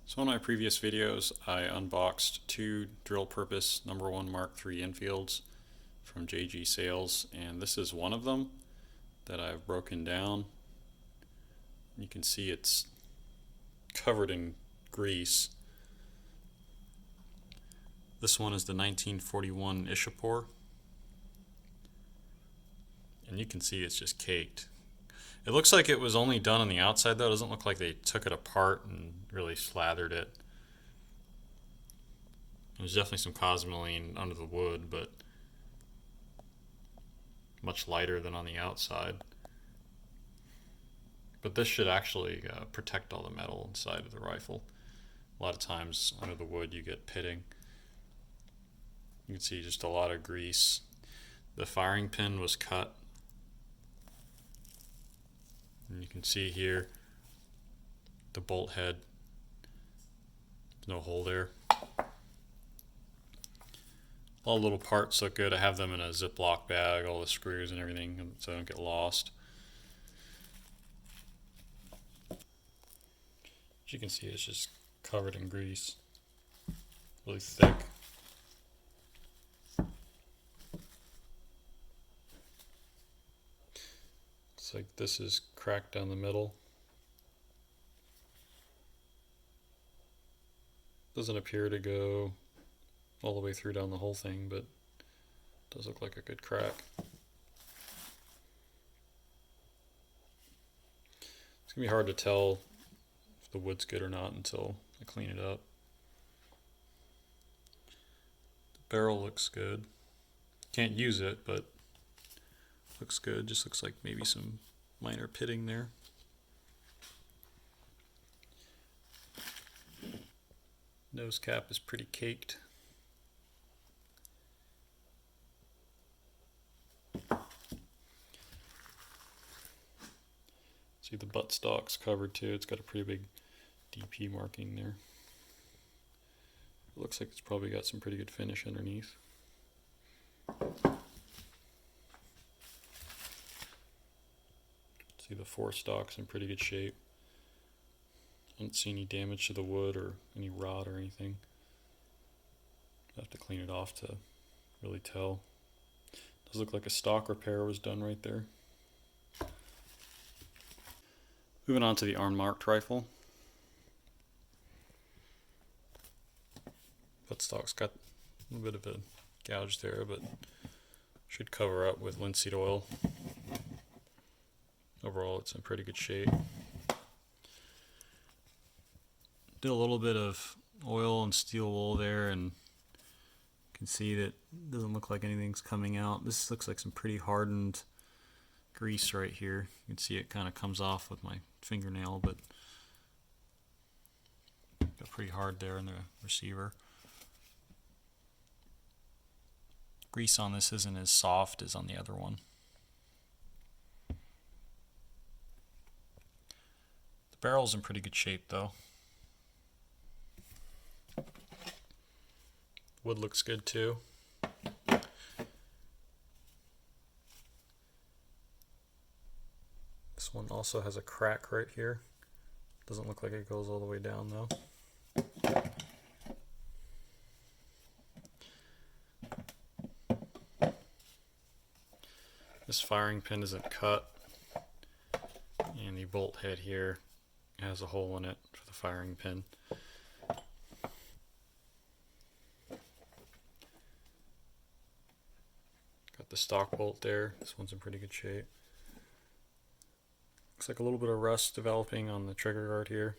So in my previous videos, I unboxed two Drill Purpose #1 Mark III Enfields from JG Sales, and this is one of them that I've broken down. You can see it's covered in grease. This one is the 1941 Ishapore, and you can see it's just caked. It looks like it was only done on the outside though. It doesn't look like they took it apart and really slathered it. There's definitely some cosmoline under the wood, but much lighter than on the outside. But this should actually protect all the metal inside of the rifle. A lot of times under the wood you get pitting. You can see just a lot of grease. The firing pin was cut. And you can see here the bolt head. There's no hole there. All the little parts look good. I have them in a Ziploc bag, all the screws and everything, so they don't get lost. As you can see, it's just covered in grease. Really thick. Looks like this is cracked down the middle. Doesn't appear to go all the way through down the whole thing, but it does look like a good crack. It's gonna be hard to tell if the wood's good or not until I clean it up. The barrel looks good. Can't use it, but looks good. Just looks like maybe some minor pitting there. Nose cap is pretty caked. See the buttstock's covered too. It's got a pretty big DP marking there. It looks like it's probably got some pretty good finish underneath. See the forestock's in pretty good shape. I don't see any damage to the wood or any rot or anything. I have to clean it off to really tell. Does look like a stock repair was done right there. Moving on to the unmarked rifle. Buttstock's got a little bit of a gouge there, but should cover up with linseed oil. Overall, it's in pretty good shape. Did a little bit of oil and steel wool there, and you can see that it doesn't look like anything's coming out. This looks like some pretty hardened grease right here. You can see it kind of comes off with my fingernail, but got pretty hard there in the receiver. Grease on this isn't as soft as on the other one. The barrel's in pretty good shape though. Wood looks good too. This one also has a crack right here. Doesn't look like it goes all the way down though. This firing pin isn't cut, and the bolt head here has a hole in it for the firing pin. Got the stock bolt there. This one's in pretty good shape. Looks like a little bit of rust developing on the trigger guard here.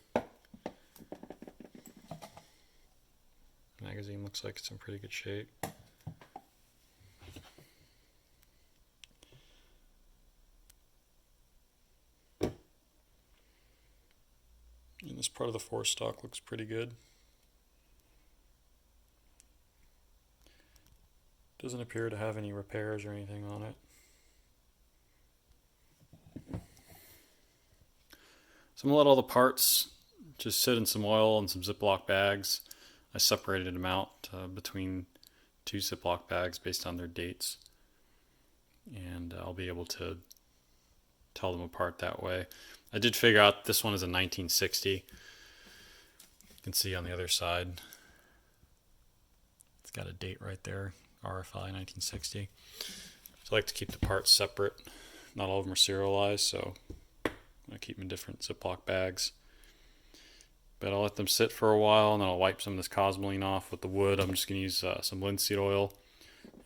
Magazine looks like it's in pretty good shape. And this part of the forestock looks pretty good. Doesn't appear to have any repairs or anything on it. So I'm gonna let all the parts just sit in some oil and some Ziploc bags. I separated them out between two Ziploc bags based on their dates, and I'll be able to tell them apart that way. I did figure out this one is a 1960. You can see on the other side, it's got a date right there, RFI 1960. So I like to keep the parts separate. Not all of them are serialized, so I keep them in different Ziploc bags. But I'll let them sit for a while, and then I'll wipe some of this cosmoline off with the wood. I'm just going to use some linseed oil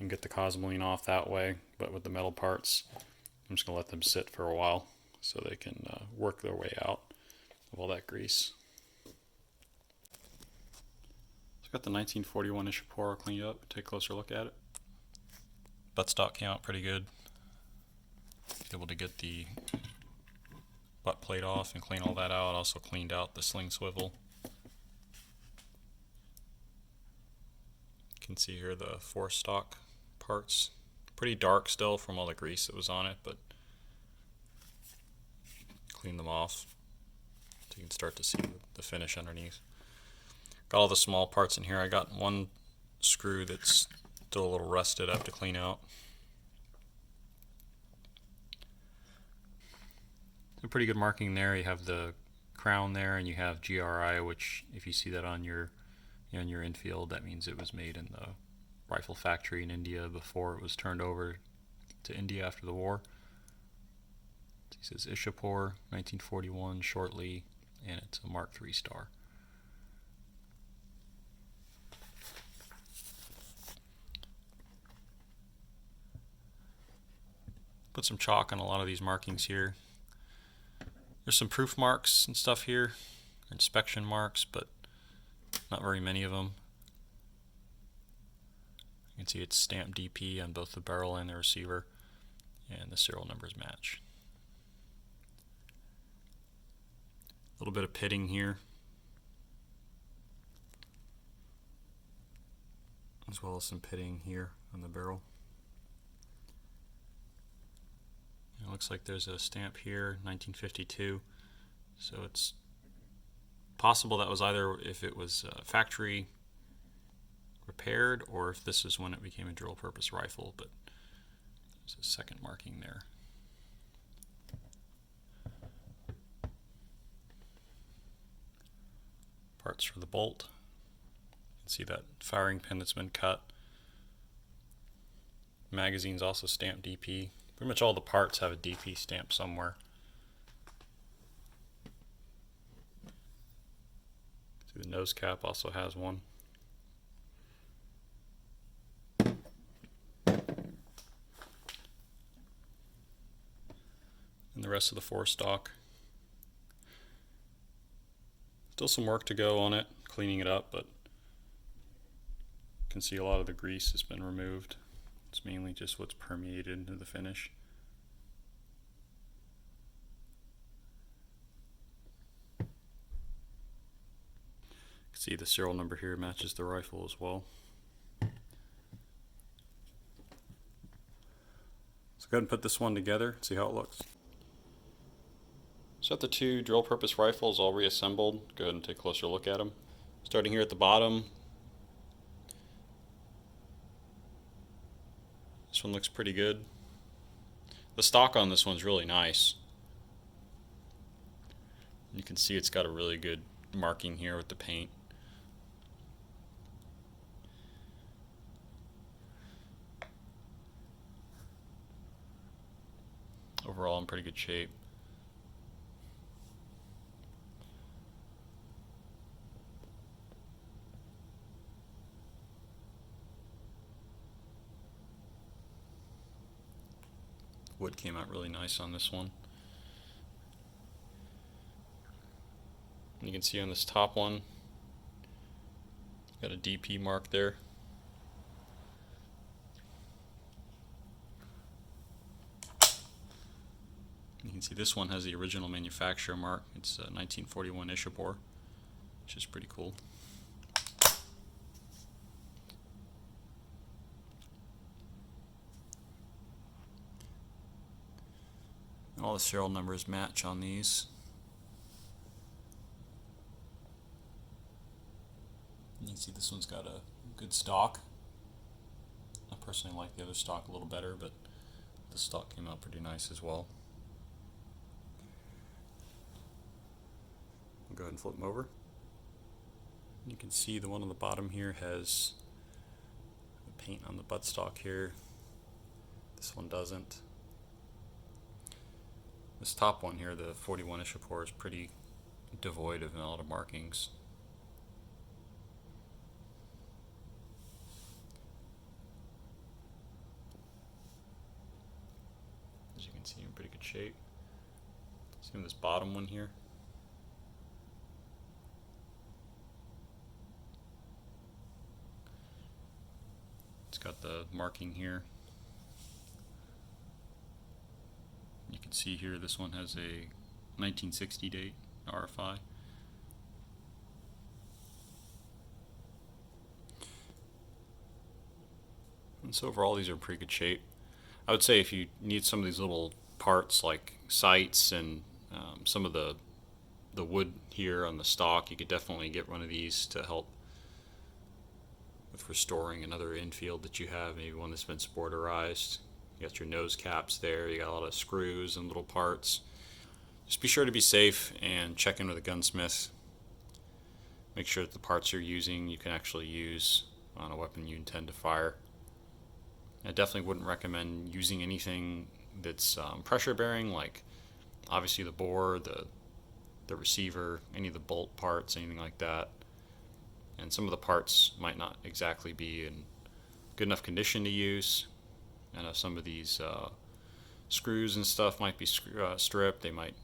and get the cosmoline off that way. But with the metal parts, I'm just going to let them sit for a while so they can work their way out of all that grease. So I've got the 1941 Ishapora cleaned up. Take a closer look at it. Buttstock came out pretty good. Able to get the butt plate off and clean all that out. Also cleaned out the sling swivel. You can see here the forestock parts. Pretty dark still from all the grease that was on it, but clean them off so you can start to see the finish underneath. Got all the small parts in here. I got one screw that's still a little rusted. I have to clean out. A pretty good marking there. You have the crown there, and you have GRI, which if you see that on your Enfield, that means it was made in the rifle factory in India before it was turned over to India after the war. It says Ishapore 1941 shortly, and it's a Mark III star. Put some chalk on a lot of these markings here. There's some proof marks and stuff here, inspection marks, but not very many of them. You can see it's stamped DP on both the barrel and the receiver, and the serial numbers match. A little bit of pitting here, as well as some pitting here on the barrel. It looks like there's a stamp here, 1952, so it's possible that was either if it was factory repaired or if this is when it became a drill purpose rifle, but there's a second marking there. Parts for the bolt. You can see that firing pin that's been cut. Magazine's also stamped DP. Pretty much all the parts have a DP stamp somewhere. See, the nose cap also has one. And the rest of the forestock. Still some work to go on it, cleaning it up, but you can see a lot of the grease has been removed. It's mainly just what's permeated into the finish. You can see the serial number here matches the rifle as well. So go ahead and put this one together, see how it looks. So got the two drill purpose rifles all reassembled. Go ahead and take a closer look at them. Starting here at the bottom. This one looks pretty good. The stock on this one's really nice. You can see it's got a really good marking here with the paint. Overall, in pretty good shape. Wood came out really nice on this one. And you can see on this top one, got a DP mark there. You can see this one has the original manufacturer mark. It's a 1941 Ishapore, which is pretty cool. All the serial numbers match on these. You can see this one's got a good stock. I personally like the other stock a little better, but the stock came out pretty nice as well. I'll go ahead and flip them over. You can see the one on the bottom here has the paint on the buttstock here. This one doesn't. This top one here, the 41 Ishapore, is pretty devoid of a lot of markings. As you can see, in pretty good shape. See this bottom one here. It's got the marking here. You can see here this one has a 1960 date RFI. And so overall these are in pretty good shape. I would say if you need some of these little parts like sights and some of the wood here on the stock, you could definitely get one of these to help with restoring another infield that you have, maybe one that's been sporterized. You got your nose caps there, you got a lot of screws and little parts. Just be sure to be safe and check in with a gunsmith. Make sure that the parts you're using you can actually use on a weapon you intend to fire. I definitely wouldn't recommend using anything that's pressure bearing, like obviously the bore, the receiver, any of the bolt parts, anything like that. And some of the parts might not exactly be in good enough condition to use. I know some of these screws and stuff might be stripped. They might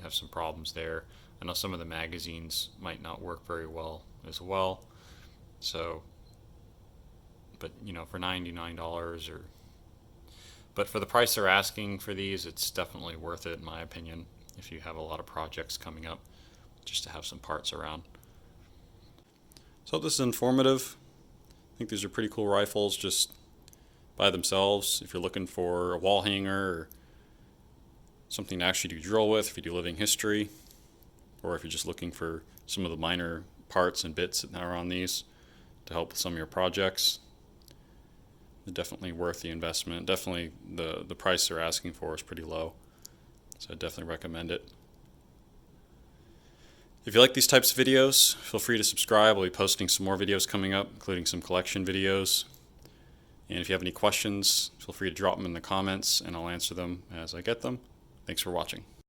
have some problems there. I know some of the magazines might not work very well as well. So, but for $99 but for the price they're asking for these, it's definitely worth it in my opinion if you have a lot of projects coming up, just to have some parts around. So this is informative. I think these are pretty cool rifles just by themselves. If you're looking for a wall hanger or something to actually do drill with, if you do living history, or if you're just looking for some of the minor parts and bits that are on these to help with some of your projects, they're definitely worth the investment. Definitely the price they're asking for is pretty low, so I definitely recommend it. If you like these types of videos, feel free to subscribe. I'll be posting some more videos coming up, including some collection videos. And if you have any questions, feel free to drop them in the comments and I'll answer them as I get them. Thanks for watching.